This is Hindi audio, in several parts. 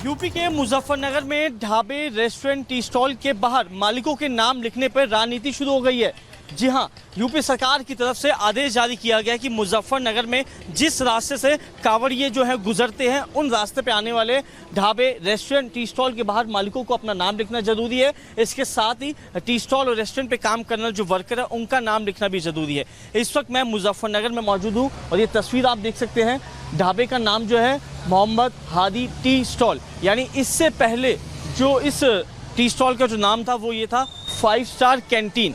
यूपी के मुजफ्फरनगर में ढाबे, रेस्टोरेंट, टी स्टॉल के बाहर मालिकों के नाम लिखने पर राजनीति शुरू हो गई है। जी हां, यूपी सरकार की तरफ से आदेश जारी किया गया कि मुजफ्फरनगर में जिस रास्ते से कांवड़िए जो है गुजरते हैं, उन रास्ते पे आने वाले ढाबे, रेस्टोरेंट, टी स्टॉल के बाहर मालिकों को अपना नाम लिखना जरूरी है। इसके साथ ही टी स्टॉल और रेस्टोरेंट पे काम करने वाले जो वर्कर है, उनका नाम लिखना भी जरूरी है। इस वक्त मैं मुजफ्फरनगर में मौजूद हूँ और ये तस्वीर आप देख सकते हैं। ढाबे का नाम जो है मोहम्मद हादी टी स्टॉल, यानी इससे पहले जो इस टी स्टॉल का जो नाम था वो ये था 5 स्टार कैंटीन।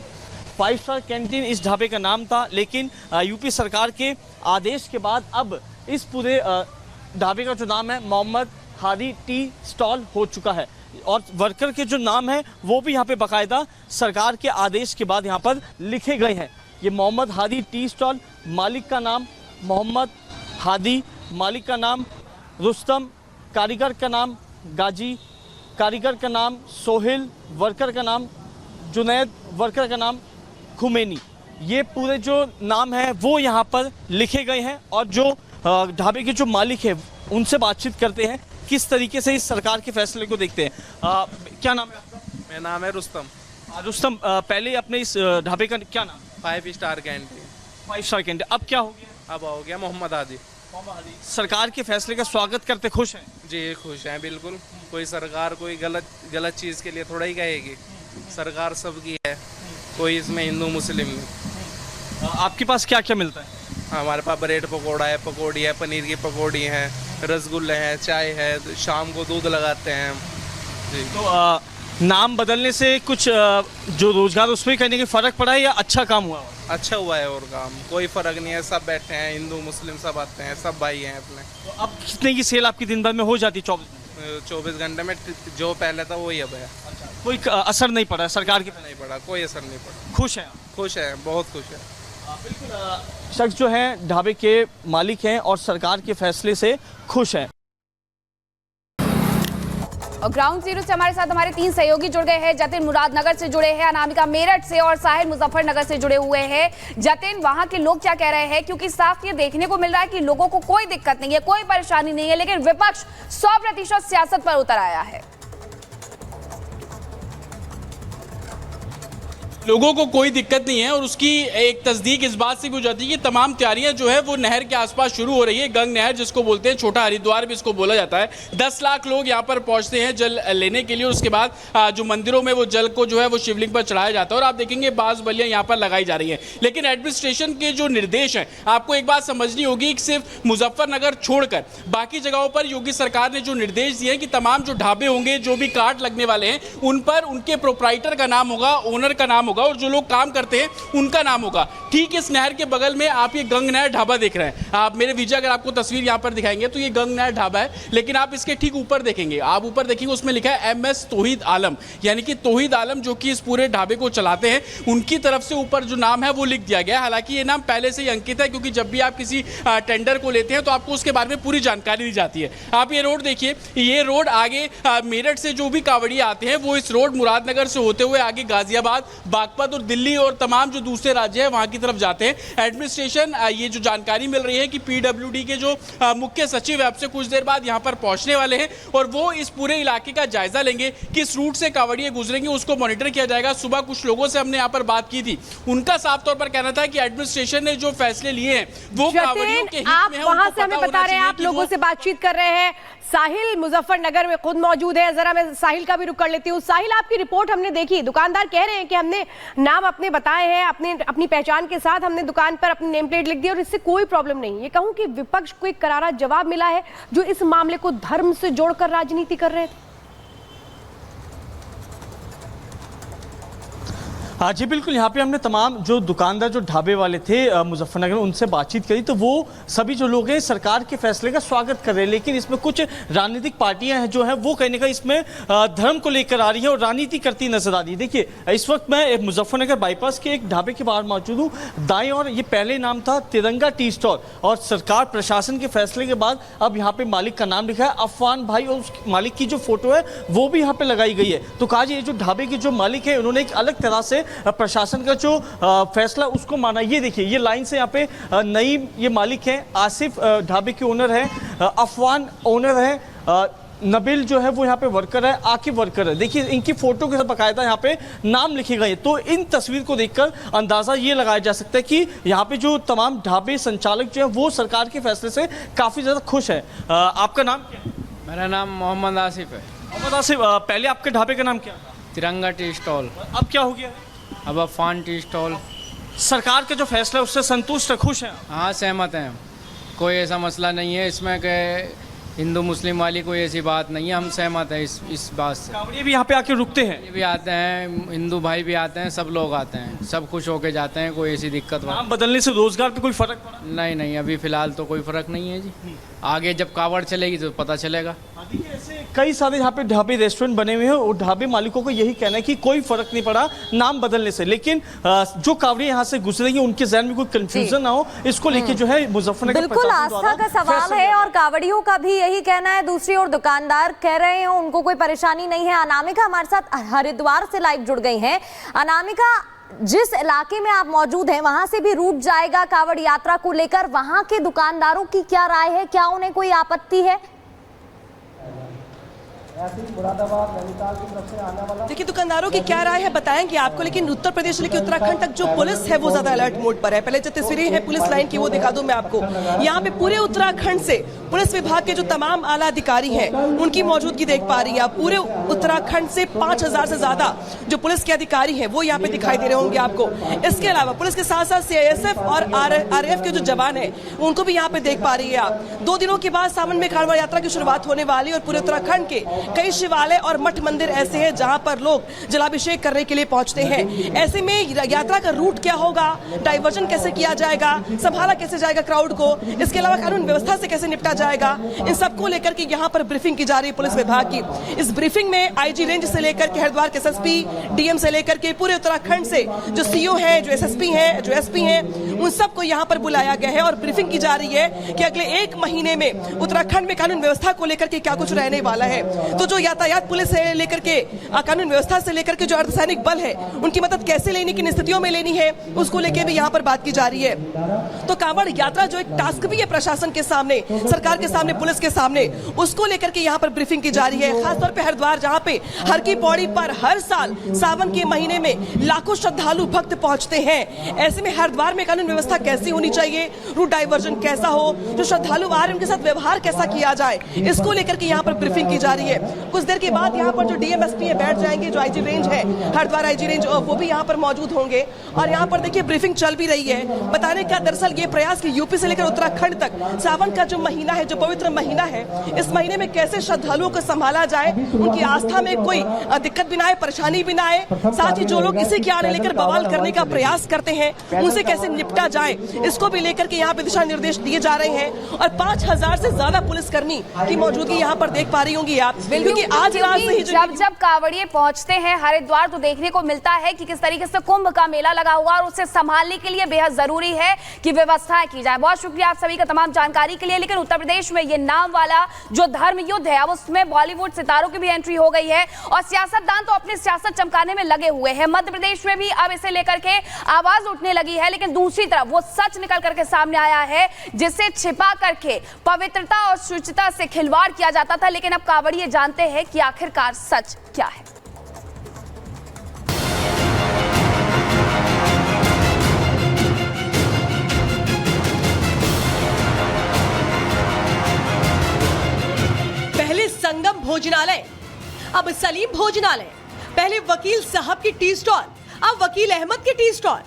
5 स्टार कैंटीन इस ढाबे का नाम था, लेकिन यूपी सरकार के आदेश के बाद अब इस पूरे ढाबे का जो नाम है मोहम्मद हादी टी स्टॉल हो चुका है और वर्कर के जो नाम है वो भी यहाँ पे बाकायदा सरकार के आदेश के बाद यहाँ पर लिखे गए हैं। ये मोहम्मद हादी टी स्टॉल, मालिक का नाम मोहम्मद हादी, मालिक का नाम रुस्तम, कारीगर का नाम गाजी, कारीगर का नाम सोहेल, वर्कर का नाम जुनैद, वर्कर का नाम खुमैनी। ये पूरे जो नाम है वो यहाँ पर लिखे गए हैं और जो ढाबे के जो मालिक है उनसे बातचीत करते हैं, किस तरीके से इस सरकार के फैसले को देखते हैं। क्या नाम है आपका? मेरा नाम है रुस्तम। रुस्तम, पहले अपने इस ढाबे का क्या नाम? 5 स्टार कैंटीन। 5 star canteen. अब क्या हो गया? अब हो गया मोहम्मद हादी। सरकार के फैसले का स्वागत करते खुश हैं? जी खुश हैं बिल्कुल। कोई सरकार कोई गलत चीज़ के लिए थोड़ा ही कहेगी। सरकार सबकी है, कोई इसमें हिंदू मुस्लिम नहीं। आपके पास क्या क्या मिलता है? हमारे पास ब्रेड पकौड़ा है, पकौड़ी है, पनीर की पकौड़ी है, रसगुल्ले हैं, चाय है, शाम को दूध लगाते हैं जी। तो नाम बदलने से कुछ जो रोजगार उस पर करने के फ़र्क पड़ा है या अच्छा काम हुआ? अच्छा हुआ है और काम कोई फ़र्क नहीं है। सब बैठे हैं, हिंदू मुस्लिम सब आते हैं, सब भाई हैं अपने। तो अब कितने की सेल आपकी दिन भर में हो जाती है? 24 घंटे में जो पहले था वही अब है। कोई असर नहीं पड़ा सरकार के? नहीं पड़ा, कोई असर नहीं पड़ा। खुश हैं? खुश है, बहुत खुश है। बिल्कुल, शख्स जो हैं ढाबे के मालिक हैं और सरकार के फैसले से खुश हैं। और ग्राउंड जीरो से हमारे साथ हमारे 3 सहयोगी जुड़ गए हैं। जतिन मुरादनगर से जुड़े हैं, अनामिका मेरठ से और साहिल मुजफ्फरनगर से जुड़े हुए हैं। जतिन, वहां के लोग क्या कह रहे हैं? क्योंकि साफ ये देखने को मिल रहा है कि लोगों को कोई दिक्कत नहीं है, कोई परेशानी नहीं है, लेकिन विपक्ष 100% सियासत पर उतर आया है। लोगों को कोई दिक्कत नहीं है और उसकी एक तस्दीक इस बात से भी हो जाती है कि तमाम तैयारियां जो है वो नहर के आसपास शुरू हो रही है। गंग नहर जिसको बोलते हैं, छोटा हरिद्वार भी इसको बोला जाता है। 10 लाख लोग यहाँ पर पहुंचते हैं जल लेने के लिए और उसके बाद जो मंदिरों में वो जल को जो है वो शिवलिंग पर चढ़ाया जाता है और आप देखेंगे बाज बलियां यहाँ पर लगाई जा रही है। लेकिन एडमिनिस्ट्रेशन के जो निर्देश हैं, आपको एक बात समझनी होगी कि सिर्फ मुजफ्फरनगर छोड़कर बाकी जगहों पर योगी सरकार ने जो निर्देश दिए हैं कि तमाम जो ढाबे होंगे, जो भी कार्ट लगने वाले हैं, उन पर उनके प्रोप्राइटर का नाम होगा, ओनर का नाम होगा और जो लोग काम करते हैं उनका नाम होगा। ठीक इस नहर के बगल में आप ये गंग नहर ढाबा देख रहे हैं। आप मेरे विजय अगर आपको तस्वीर यहां पर दिखाएंगे तो ये गंग नहर ढाबा है, लेकिन आप इसके ठीक ऊपर देखेंगे, आप ऊपर देखेंगे उसमें लिखा है MS तौहीद आलम, यानी कि तौहीद आलम जो कि इस पूरे ढाबे को चलाते हैं, उनकी तरफ से ऊपर जो नाम है वो लिख दिया गया है। हालांकि ये नाम पहले से ही अंकित है, क्योंकि जब भी आप किसी टेंडर को लेते हैं तो आपको उसके बारे में पूरी जानकारी दी जाती है। आप ये रोड देखिए, ये रोड आगे मेरठ से जो भी कांवड़िए आते हैं वो इस रोड मुरादनगर से होते हुए आगे गाजियाबाद, बागपत और दिल्ली और तमाम जो दूसरे राज्य हैं वहां की तरफ जाते हैं। एडमिनिस्ट्रेशन ये जो जानकारी मिल रही है कि PWD के जो मुख्य सचिव है अब से कुछ देर बाद यहां पर पहुंचने वाले हैं और वो इस पूरे इलाके का जायजा लेंगे। किस रूट से कांवड़िए गुजरेंगे उसको मॉनिटर किया जाएगा। सुबह कुछ लोगों से हमने यहां पर बात की थी, उनका साफ तौर पर कहना था कि एडमिनिस्ट्रेशन ने जो फैसले लिए हैं वो कांवड़ियों के हित में है। वहां से हमें बता रहे हैं, आप लोगों से बातचीत कर रहे हैं। साहिल मुजफ्फरनगर में खुद मौजूद है, जरा मैं साहिल का भी रुख कर लेती हूँ। साहिल, आपकी रिपोर्ट हमने देखी, दुकानदार कह रहे हैं कि हमने नाम अपने बताए हैं, अपनी पहचान के साथ हमने दुकान पर अपनी नेम प्लेट लिख दी और इससे कोई प्रॉब्लम नहीं। ये कहूं कि विपक्ष को एक करारा जवाब मिला है जो इस मामले को धर्म से जोड़कर राजनीति कर रहे थे। हाँ जी बिल्कुल, यहाँ पे हमने तमाम जो दुकानदार, जो ढाबे वाले थे मुजफ्फरनगर में, उनसे बातचीत करी तो वो सभी जो लोग हैं सरकार के फैसले का स्वागत कर रहे हैं। लेकिन इसमें कुछ राजनीतिक पार्टियां हैं जो है वो कहने का इसमें धर्म को लेकर आ रही है और राजनीति करती नजर आ रही है। देखिए, इस वक्त मैं मुजफ्फरनगर बाईपास के एक ढाबे के बाहर मौजूद हूँ। दाएं और ये पहले नाम था तिरंगा टी स्टॉल और सरकार प्रशासन के फैसले के बाद अब यहाँ पे मालिक का नाम लिखा है अफवान भाई और उस मालिक की जो फोटो है वो भी यहाँ पे लगाई गई है। तो कहा ये जो ढाबे के जो मालिक है उन्होंने एक अलग तरह से प्रशासन का जो फैसला उसको माना। ये देखिए, ये लाइन से यहाँ पे नईम ये मालिक है, आसिफ ढाबे के ओनर है, अफवान ओनर है, नबील जो है वो यहाँ पे वर्कर है, आकिब वर्कर है। देखिए इनकी फोटो के साथ बकायदा यहाँ पे नाम लिखे गए, तो इन तस्वीर को देखकर अंदाजा ये लगाया जा सकता है कि यहाँ पे जो तमाम ढाबे संचालक जो है वो सरकार के फैसले से काफी ज्यादा खुश है। आपका नाम क्या है? मेरा नाम मोहम्मद आसिफ है। मोहम्मद आसिफ, पहले आपके ढाबे का नाम क्या था? तिरंगा टी स्टॉल, अब क्या हो गया? अब अफान टी स्टॉल। सरकार का जो फैसला है उससे संतुष्ट है, खुश है? हाँ, सहमत हैं। कोई ऐसा मसला नहीं है इसमें कि हिंदू मुस्लिम वाली कोई ऐसी बात नहीं है, हम सहमत हैं इस बात से। कांवड़िए भी यहाँ पे आके रुकते हैं? ये भी आते हैं, हिंदू भाई भी आते हैं, सब लोग आते हैं, सब खुश होके जाते हैं, कोई ऐसी दिक्कत नाम बदलने से रोजगार पे कोई फर्क पड़ा? नहीं, अभी फिलहाल तो कोई फर्क नहीं है जी। आगे जब कावड़ चलेगी तो पता चलेगा। देखिए ऐसे कई सारे यहाँ पे ढाबे रेस्टोरेंट बने हुए हैं और ढाबे मालिकों को यही कहना है कि कोई फर्क नहीं पड़ा नाम बदलने से, लेकिन जो कावड़िए यहाँ से गुजरेंगे उनके जहन में कोई कंफ्यूजन ना हो, इसको लेके जो है मुजफ्फरनगर बिल्कुल आस्था का सवाल है और कावड़ियों का भी यही कहना है। दूसरी ओर दुकानदार कह रहे हैं उनको कोई परेशानी नहीं है। अनामिका हमारे साथ हरिद्वार से लाइव जुड़ गई हैं। अनामिका, जिस इलाके में आप मौजूद हैं वहां से भी रूट जाएगा कावड़ यात्रा को लेकर, वहां के दुकानदारों की क्या राय है? क्या उन्हें कोई आपत्ति है? देखिए दुकानदारों की क्या राय है बताएंगे आपको, लेकिन उत्तर प्रदेश से लेकर उत्तराखंड तक जो पुलिस है वो ज्यादा अलर्ट मोड पर है। पहले जो तस्वीरें हैं पुलिस लाइन की वो दिखा दूं मैं आपको। यहाँ पे पूरे उत्तराखंड से पुलिस विभाग के जो तमाम आला अधिकारी हैं उनकी मौजूदगी देख पा रही है आप। पूरे उत्तराखंड से 5000 से ज्यादा जो पुलिस के अधिकारी हैं वो यहाँ पे दिखाई दे रहे होंगे आपको। इसके अलावा पुलिस के साथ साथ CISF और RAF के जो जवान है उनको भी यहाँ पे देख पा रही है आप। 2 दिनों के बाद सावन में कांवड़ यात्रा की शुरुआत होने वाली और पूरे उत्तराखंड के कई शिवालय और मठ मंदिर ऐसे हैं जहां पर लोग जलाभिषेक करने के लिए पहुंचते हैं। ऐसे में यात्रा का रूट क्या होगा, डाइवर्जन कैसे किया जाएगा, संभाला कैसे जाएगा क्राउड को, इसके अलावा कानून व्यवस्था से कैसे निपटा जाएगा, इन सबको लेकर के यहाँ पर ब्रीफिंग की जा रही है पुलिस विभाग की। इस ब्रीफिंग में IG रेंज से लेकर के हरिद्वार के SSP, DM से लेकर के पूरे उत्तराखंड से जो CO है, जो SSP है, जो SP है, उन सबको यहाँ पर बुलाया गया है और ब्रीफिंग की जा रही है कि अगले 1 महीने में उत्तराखंड में कानून व्यवस्था को लेकर के क्या कुछ रहने वाला है। तो जो यातायात पुलिस से लेकर के कानून व्यवस्था से लेकर के जो अर्धसैनिक बल है उनकी मदद कैसे लेनी, किन स्थितियों में लेनी है, उसको लेकर भी यहाँ पर बात की जा रही है। तो कांवड़ यात्रा जो एक टास्क भी है प्रशासन के सामने, सरकार के सामने, पुलिस के सामने, उसको लेकर के यहाँ पर ब्रीफिंग की जा रही है। खासतौर पे हरिद्वार जहाँ पे हर की पौड़ी पर हर साल सावन के महीने में लाखों श्रद्धालु भक्त पहुंचते हैं। ऐसे में हरिद्वार में कानून व्यवस्था कैसी होनी चाहिए, रूट डाइवर्जन कैसा हो, जो श्रद्धालु आ रहे हैं उनके साथ व्यवहार कैसा किया जाए, इसको लेकर के यहाँ पर ब्रीफिंग की जा रही है। कुछ देर के बाद यहाँ पर जो DM SP है बैठ जाएंगे, जो IG रेंज है, हरिद्वार IG रेंज, वो भी यहाँ पर मौजूद होंगे और यहाँ पर देखिए ब्रीफिंग चल भी रही है। बताने का दरअसल ये प्रयास कि यूपी से लेकर उत्तराखंड तक सावन का जो महीना है, जो पवित्र महीना है, इस महीने में कैसे श्रद्धालुओं को संभाला जाए, उनकी आस्था में कोई दिक्कत भी ना आए, परेशानी भी ना आए, साथ ही जो लोग इसे क्या लेकर बवाल करने का प्रयास करते हैं उनसे कैसे निपटा जाए, इसको भी लेकर के यहाँ पे दिशा निर्देश दिए जा रहे हैं। और 5000 से ज्यादा पुलिसकर्मी की मौजूदगी यहाँ पर देख पा रही होंगी आप, क्योंकि आज रात से ही जब कांवड़िए पहुंचते हैं हरिद्वार तो देखने को मिलता है कि किस तरीके से कुंभ का मेला लगा हुआ और उसे संभालने के लिए बेहद जरूरी है कि व्यवस्थाएं की जाए। बहुत शुक्रिया आप सभी का तमाम जानकारी के लिए। लेकिन उत्तर प्रदेश में ये नाम वाला जो धर्म युद्ध है अब उसमें बॉलीवुड सितारों की भी एंट्री हो गई है और सियासतदान तो अपनी सियासत चमकाने में लगे हुए हैं। मध्य प्रदेश में भी अब इसे लेकर के आवाज उठने लगी है, लेकिन दूसरी तरफ वो सच निकल करके सामने आया है जिसे छिपा करके पवित्रता और शुचिता से खिलवाड़ किया जाता था। लेकिन अब कांवड़िए जानते हैं कि आखिरकार सच क्या है। पहले संगम भोजनालय, अब सलीम भोजनालय, पहले वकील साहब की टी स्टॉल, अब वकील अहमद की टी स्टॉल।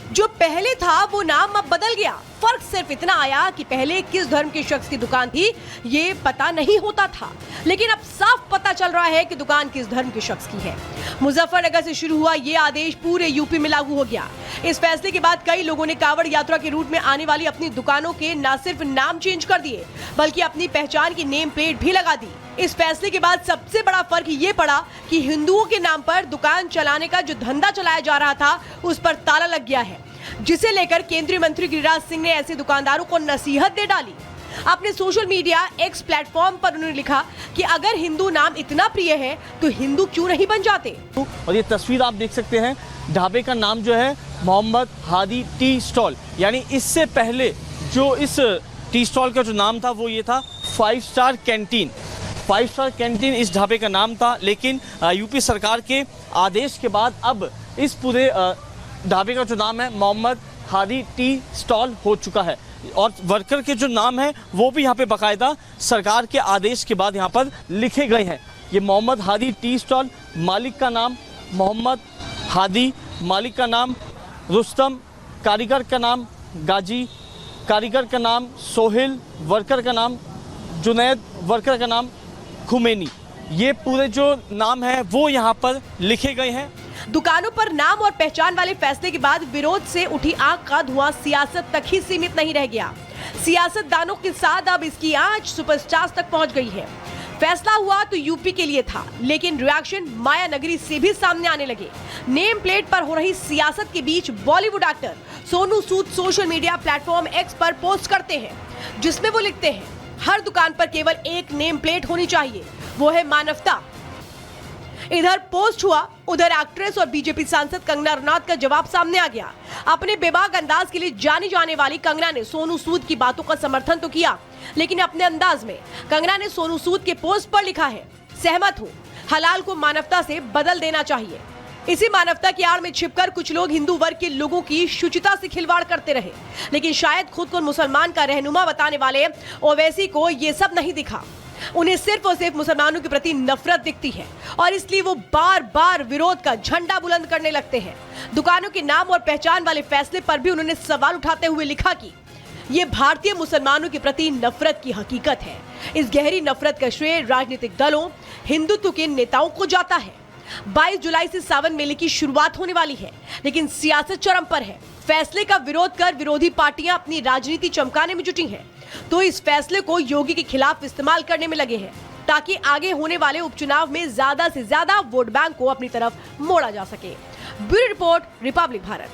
जो पहले था वो नाम अब बदल गया। फर्क सिर्फ इतना आया कि पहले किस धर्म के शख्स की दुकान थी ये पता नहीं होता था, लेकिन अब साफ पता चल रहा है कि दुकान किस धर्म के शख्स की है। मुजफ्फरनगर से शुरू हुआ ये आदेश पूरे यूपी में लागू हो गया। इस फैसले के बाद कई लोगों ने कांवड़ यात्रा के रूट में आने वाली अपनी दुकानों के न सिर्फ नाम चेंज कर दिए बल्कि अपनी पहचान की नेम प्लेट भी लगा दी। इस फैसले के बाद सबसे बड़ा फर्क ये पड़ा कि हिंदुओं के नाम पर दुकान चलाने का जो धंधा चलाया जा रहा था उस पर ताला लग गया है, जिसे लेकर केंद्रीय मंत्री गिरिराज सिंह ने ऐसे दुकानदारों को नसीहत दे डाली। अपने सोशल मीडिया X प्लेटफॉर्म पर उन्होंने लिखा कि अगर हिंदू नाम इतना प्रिय है तो हिंदू क्यों नहीं बन जाते। और ये तस्वीर आप देख सकते हैं, ढाबे का नाम जो है मोहम्मद हादी टी स्टॉल, यानी इससे पहले जो इस टी स्टॉल का जो नाम था वो ये था 5 स्टार कैंटीन। 5 स्टार कैंटीन इस ढाबे का नाम था, लेकिन यूपी सरकार के आदेश के बाद अब इस पूरे ढाबे का जो नाम है मोहम्मद हादी टी स्टॉल हो चुका है और वर्कर के जो नाम है वो भी यहाँ पे बाकायदा सरकार के आदेश के बाद यहाँ पर लिखे गए हैं। ये मोहम्मद हादी टी स्टॉल, मालिक का नाम मोहम्मद हादी, मालिक का नाम रुस्तम, कारीगर का नाम गाजी, कारीगर का नाम सोहेल, वर्कर का नाम जुनैद, वर्कर का नाम खुमैनी। ये पूरे जो नाम है वो यहाँ पर लिखे गए हैं। दुकानों पर नाम और पहचान वाले फैसले के बाद विरोध से उठी आग का धुआं सियासत तक ही सीमित नहीं रह गया। सियासतदानों के साथ अब इसकी आंच सुपरस्टार्स तक पहुंच गई है। फैसला हुआ तो यूपी के लिए था, लेकिन रिएक्शन माया नगरी से भी सामने आने लगे। नेम प्लेट पर हो रही सियासत के बीच Bollywood actor Sonu Sood social media platform x पर पोस्ट करते हैं, जिसमें वो लिखते हैं, हर दुकान पर केवल एक नेम प्लेट होनी चाहिए, वो है मानवता। इधर पोस्ट हुआ, उधर एक्ट्रेस और बीजेपी सांसद कंगना रनौत का जवाब सामने आ गया। अपने बेबाक अंदाज के लिए जानी जाने वाली कंगना ने सोनू सूद की बातों का समर्थन तो किया, लेकिन अपने अंदाज में। कंगना ने सोनू सूद के पोस्ट पर लिखा है, सहमत हूं, हलाल को मानवता से बदल देना चाहिए। इसी मानवता की आड़ में छिपकर कुछ लोग हिंदू वर्ग के लोगों की शुचिता से खिलवाड़ करते रहे, लेकिन शायद खुद को मुसलमान का रहनुमा बताने वाले ओवैसी को ये सब नहीं दिखा। उन्हें सिर्फ और सिर्फ मुसलमानों के प्रति नफरत दिखती है और इसलिए वो बार बार विरोध का झंडा बुलंद करने लगते हैं। दुकानों के नाम और पहचान वाले फैसले पर भी उन्होंने सवाल उठाते हुए लिखा कि ये भारतीय मुसलमानों के प्रति नफरत की हकीकत है। इस गहरी नफरत का श्रेय राजनीतिक दलों, हिंदुत्व के नेताओं को जाता है। 22 जुलाई से सावन मेले की शुरुआत होने वाली है, लेकिन सियासत चरम पर है। फैसले का विरोध कर विरोधी पार्टियां अपनी राजनीति चमकाने में जुटी हैं, तो इस फैसले को योगी के खिलाफ इस्तेमाल करने में लगे हैं, ताकि आगे होने वाले उपचुनाव में ज्यादा से ज्यादा वोट बैंक को अपनी तरफ मोड़ा जा सके। Bureau report, Republic Bharat.